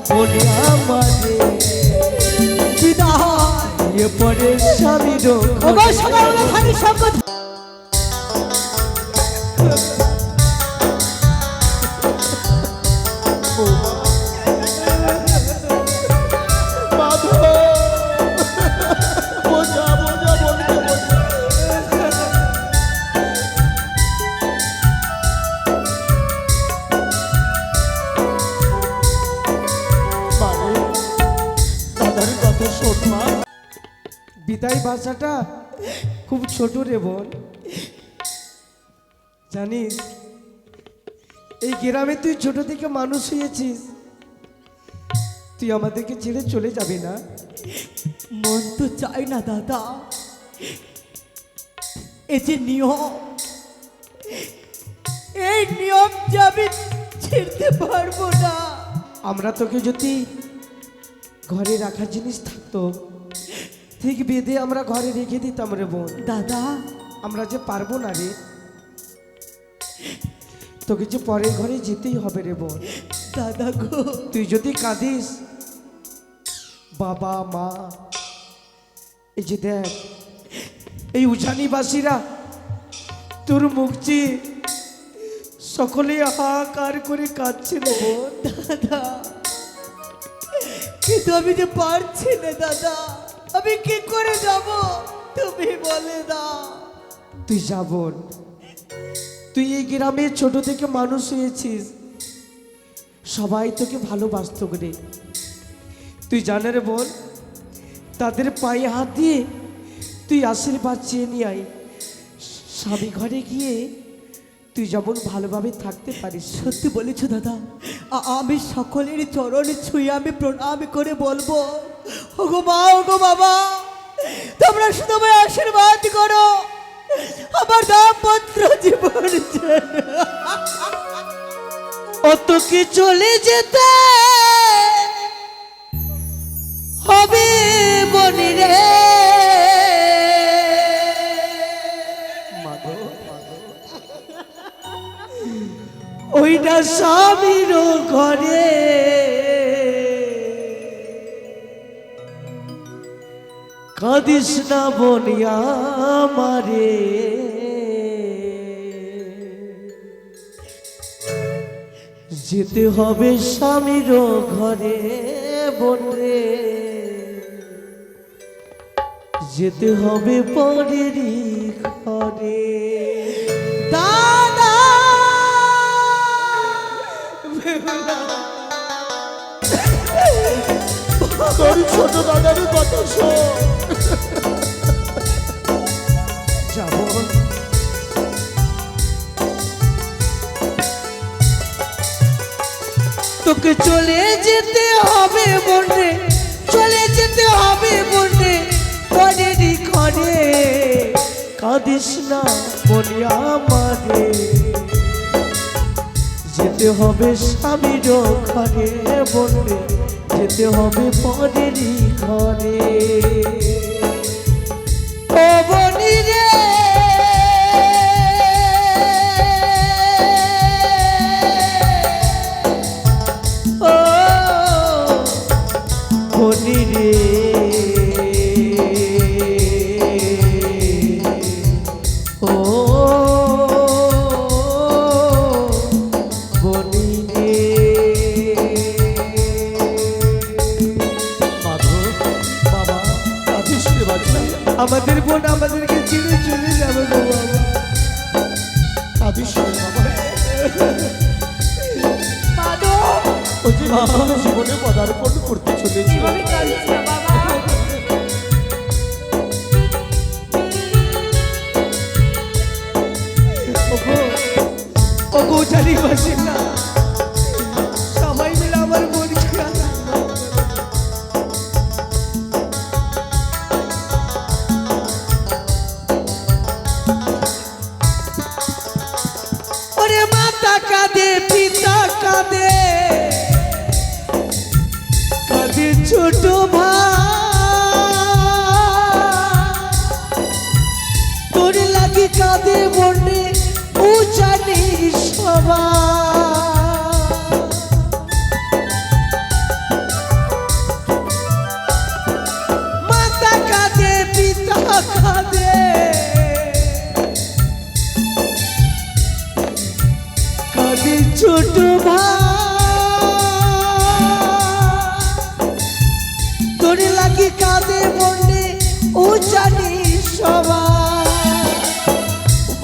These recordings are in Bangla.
বলে আমারে বিদায় পরে স্বামীর খালি সব বিদায় ভাষাটা খুব ছোট রে বোন। জানিস এই গ্রামে তুই ছোট থেকে মানুষ হয়েছিস, তুই আমাদেরকে ছেড়ে চলে যাবি না? মন তো চাই না দাদা, এই যে নিয়ম, এই নিয়ম যে আমি ছিড়তে পারবো না। আমরা তোকে যদি ঘরে রাখার জিনিস থাকতো ঠিক বেঁধে আমরা ঘরে রেখে দিতাম রে বোন। দাদা আমরা যে পারবো না রে, তোকে যে পরের ঘরে যেতেই হবে রে বোন। দাদা গো, তুই যদি কাঁদিস, বাবা মা এই যে দেখ এই উজানিবাসীরা তোর মুখ চেয়ে সকলে হাহাকার করে কাঁদছে রে বোন। দাদা কিন্তু আমি যে পারছি না দাদা, আমি কি করে যাব তুমি বলে দাও। তুই যা বোন, তুই এই গ্রামে ছোট থেকে মানুষ হয়েছিস, সবাই তোকে ভালোবাসত রে। তুই জানে রে বোন, তাদের পায়ে হাত দিয়ে তুই আশীর্বাদ চেয়ে নিয়ে আয়, স্বামী ঘরে গিয়ে তুই যেমন ভালোভাবে থাকতে পারিস। সত্যি বলেছো দাদা, আমি সকলের চরণে ছুঁয়ে আমি প্রণাম করে বলবো, ওগো মা ওগো বাবা, তোমরা শুধু আমায় আশীর্বাদ করো, আমার দাম্পত্য জীবন অত কি চলে যেতে হবে বনি রে। ওইটা স্বামীর ঘরে কাঁদিস না বনিয়া মারে, যেতে হবে স্বামীর ঘরে বনে, যেতে হবে পরেরই ঘরে। দাদা তোর ছোট দাদার কথা শোন। যাব তোকে চলে যেতে হবে বনে, চলে যেতে হবে বনে পরেরই ঘরে, কাঁদিস না বনিয়া মারে, যেতে হবে স্বামীর ঘরে বনে, যেতে হবে পরেরই ঘরে। ও বনি রে ও বনি রে ও বনি রে। আমাদের বোন আমাদেরকে ছেড়ে চলে যাবে গো বাবা। জীবনে পদার্পণ করতে চলেছি। ওগো জানি বাসি না, সবাই মিলে আমার বোনকে কাঁদে, পিতা কাঁদে, কাঁদে ছোট ভাই, তোর লাগি কাঁদে বনে উজানি সবাই। কাঁদে কাঁদে ছোট ভাই তোর লাগি কাঁদে বন্ডে ও জানি সবাই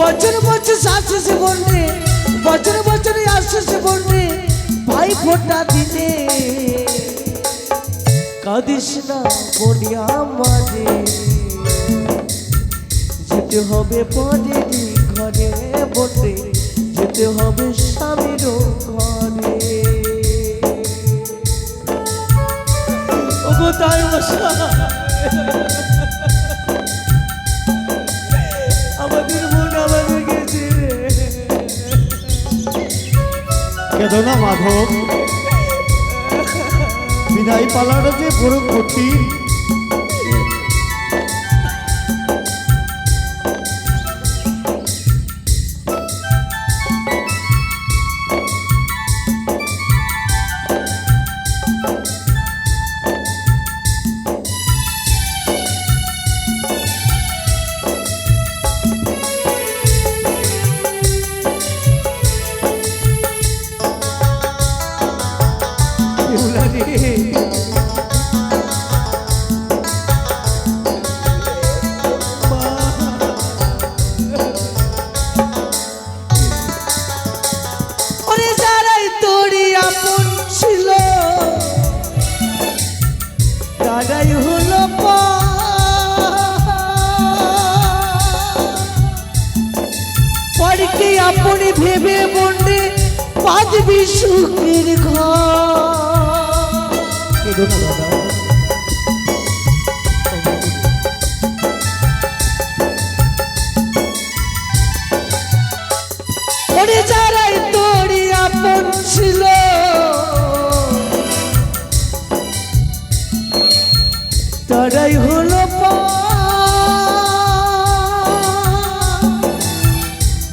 বছর বছর আসছে বন্ডে বছর বছর আসছে বন্ডে ভাই ফোটা দিনে কাঁদিস না বনিয়া মাঝে যেতে হবে পরের ঘরে বন্ডে যেতে হবে স্বামীর ঘরে ওগো তাই আমাদের মন আমাদেরকে ছেড়ে কেঁদো না মাধব, বিদায় পালানো যে বড় কঠিন। ওরে যারাই তোরই আপন ছিল তারাই হলো পরকে আপনি ভেবে বন্ডে বাঁধবি সুখের ঘর কেঁদো না দাদা, ওরে যারাই তোরই আপন ছিল তারাই হলো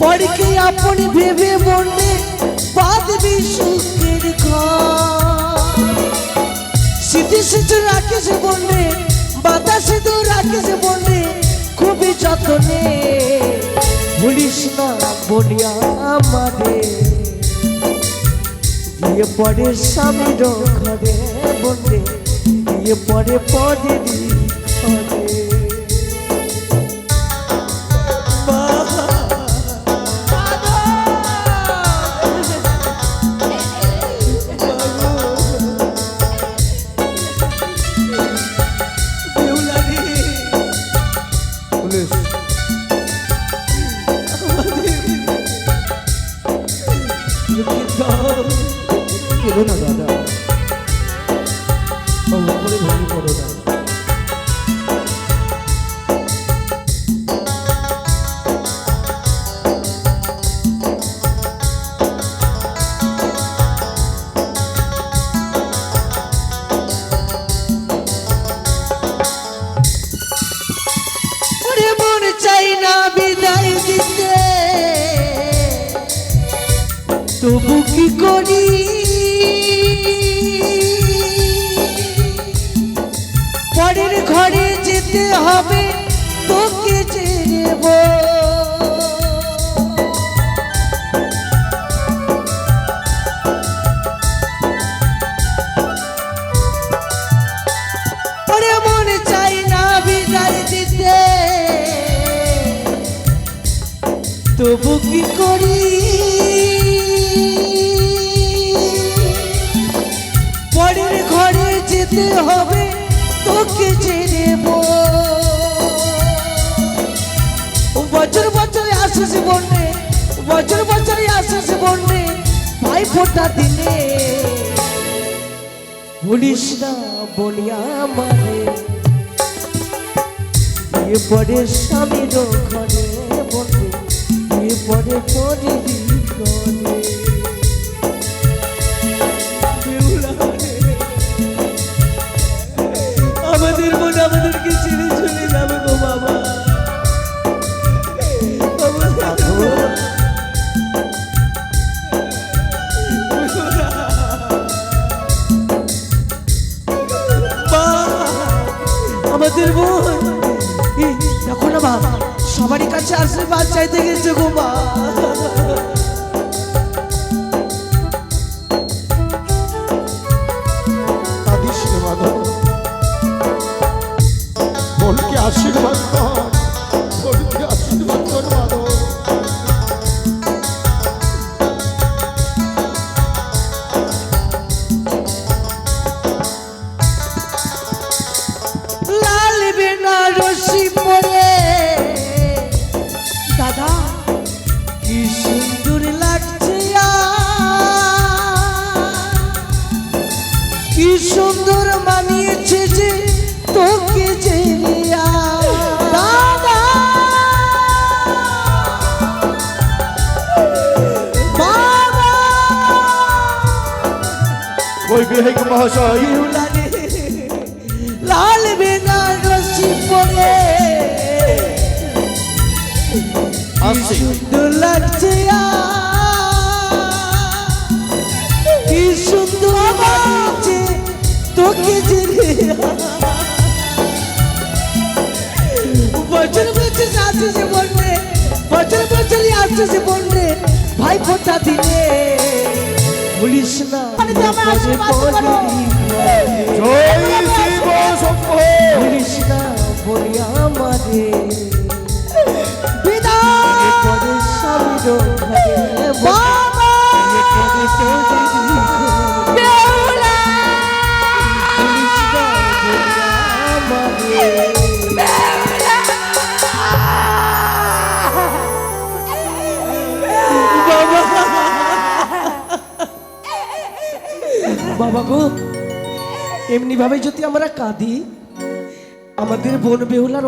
পরকে আপনি ভেবে বন্ডে বাঁধবি সুখের ঘর স্মৃতি সিঁচু রাখিস বন্ডে বাতাসে তো রাখিস বন্ডে খুবই যত্নে ভুলিস না বলিয়া আমারে গিয়ে পড়ে স্বামীর ঘরে বন্ডে গিয়ে পড়ে পরে ঘরে পুলিশ কেঁদো না দাদা, অমন করে ভেঙে পড়ো না। ওরে মন চাই না বিদায় দিতে তবু কি করি পরের ঘরে যেতে হবে তোকে ছেড়েব ওরে মন চাই না বিদায় দিতে তবু কি করি পরের ঘরে যেতে হবে তোকে ছেড়েব বছর বছরে আসছে বন্যে বছর বছরে আসছে বন্যে ভাই ফোটা দিনে ভুলিস না বলিয়া মানে বিয়ে পরে স্বামীর ঘরে বন্যে বিয়ে পরে পরে ঘরে আমাদের মন আমাদেরকে ছেড়ে চলে যাবে গো বাবা আমাদের মন না মা, সবারই কাছে আশীর্বাদ চাইতে গেছে গো মা। কাঁদিস রে মাধব, বোনকে আশীর্বাদ কর, বোনকে আশীর্বাদ কর মাধব। লাল বেনারসি পরে দাদা কি সুন্দর লাগছে কি সুন্দর মানিয়েছে যে তোকে যে দাদা বাবা বৈবাহিক মহাশয়, লাল বেনারসি পরে আসছি। সুন্দর লাগছে কি সুন্দর মানিয়েছে তোকে যে বছর বছর আসছে যে বলবে, বছর বছরই আসছে যে বলবে ভাই ফোটা দিলে ভুলিস না মানে তো আমার আশীর্বাদ করো। জয় শিব শম্ভো। ভুলিস না বলি আমারে বিদায় পরে স্বামীর বাবা বেহুলা বাবা গো, এমনি ভাবে যদি আমরা কাঁদি, আমাদের বোন বেহুলার